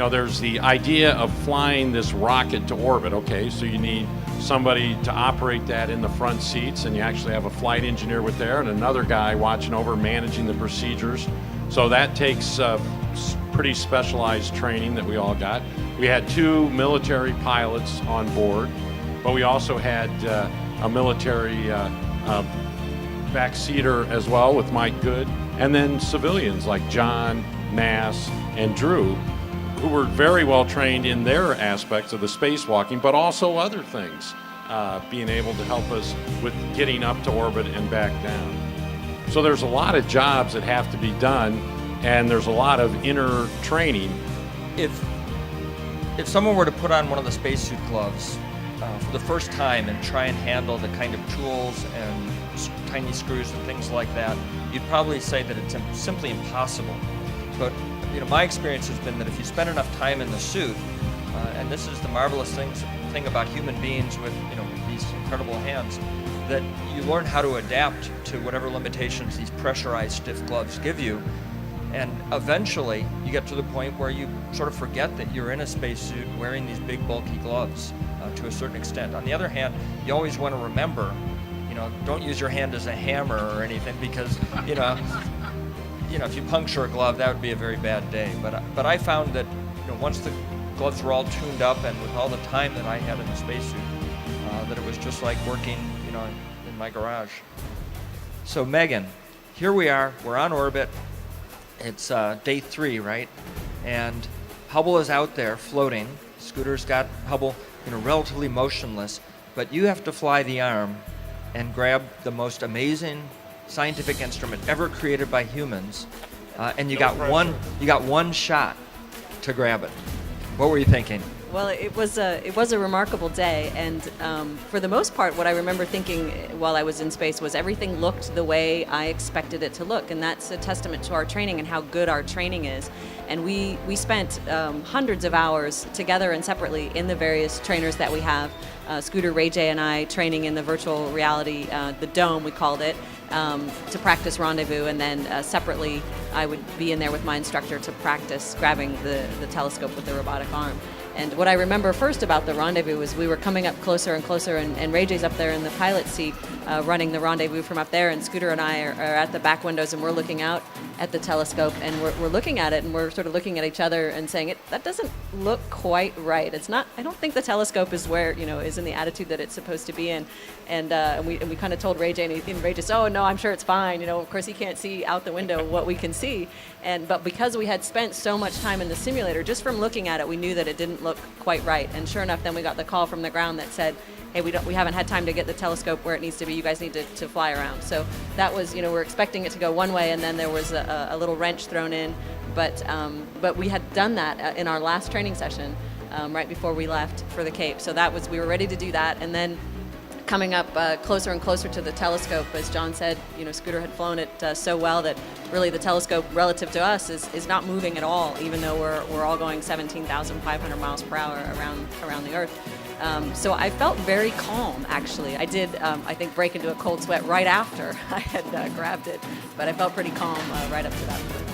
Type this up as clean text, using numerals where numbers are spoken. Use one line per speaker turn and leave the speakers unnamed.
there's the idea of flying this rocket to orbit. Okay, so you need somebody to operate that in the front seats, and you actually have a flight engineer with there and another guy watching over managing the procedures. So that takes pretty specialized training that we all got. We had 2 military pilots on board, but we also had a military backseater as well with Mike Good, and then civilians like John, Nass, and Drew, who were very well trained in their aspects of the spacewalking, but also other things, being able to help us with getting up to orbit and back down. So there's a lot of jobs that have to be done, and there's a lot of inner training.
If someone were to put on one of the spacesuit gloves for the first time and try and handle the kind of tools and tiny screws and things like that, you'd probably say that it's simply impossible. But my experience has been that if you spend enough time in the suit, and this is the marvelous thing about human beings with these incredible hands, that you learn how to adapt to whatever limitations these pressurized stiff gloves give you. And eventually, you get to the point where you sort of forget that you're in a spacesuit wearing these big, bulky gloves to a certain extent. On the other hand, you always want to remember, don't use your hand as a hammer or anything, because, if you puncture a glove, that would be a very bad day. But I found that, once the gloves were all tuned up and with all the time that I had in the spacesuit, that it was just like working, in my garage. So Megan, here we are. We're on orbit. It's day 3, right? And Hubble is out there floating. Scooter's got Hubble, relatively motionless. But you have to fly the arm and grab the most amazing scientific instrument ever created by humans, and you got one shot to grab it. What were you thinking?
Well, it was a remarkable day, and for the most part, what I remember thinking while I was in space was everything looked the way I expected it to look, and that's a testament to our training and how good our training is. And we spent hundreds of hours together and separately in the various trainers that we have. Scooter, Ray J, and I training in the virtual reality, the dome we called it, to practice rendezvous, and then separately I would be in there with my instructor to practice grabbing the telescope with the robotic arm. And what I remember first about the rendezvous was we were coming up closer and closer, and Ray J's up there in the pilot seat running the rendezvous from up there, and Scooter and I are at the back windows, and we're looking out at the telescope, and we're looking at it, and we're sort of looking at each other and saying, that doesn't look quite right. It's not, I don't think the telescope is where, is in the attitude that it's supposed to be in. And we kind of told Ray J, and Ray J said, oh no, I'm sure it's fine. Of course he can't see out the window what we can see. But because we had spent so much time in the simulator, just from looking at it, we knew that it didn't look quite right. And sure enough, then we got the call from the ground that said, hey, we haven't had time to get the telescope where it needs to be. You guys need to fly around. So that was, we're expecting it to go one way, and then there was a little wrench thrown in. But we had done that in our last training session right before we left for the Cape. So we were ready to do that. And then coming up closer and closer to the telescope, as John said, Scooter had flown it so well that really the telescope relative to us is not moving at all, even though we're all going 17,500 miles per hour around the Earth. So I felt very calm, actually. I did, I think, break into a cold sweat right after I had grabbed it, but I felt pretty calm right up to that point.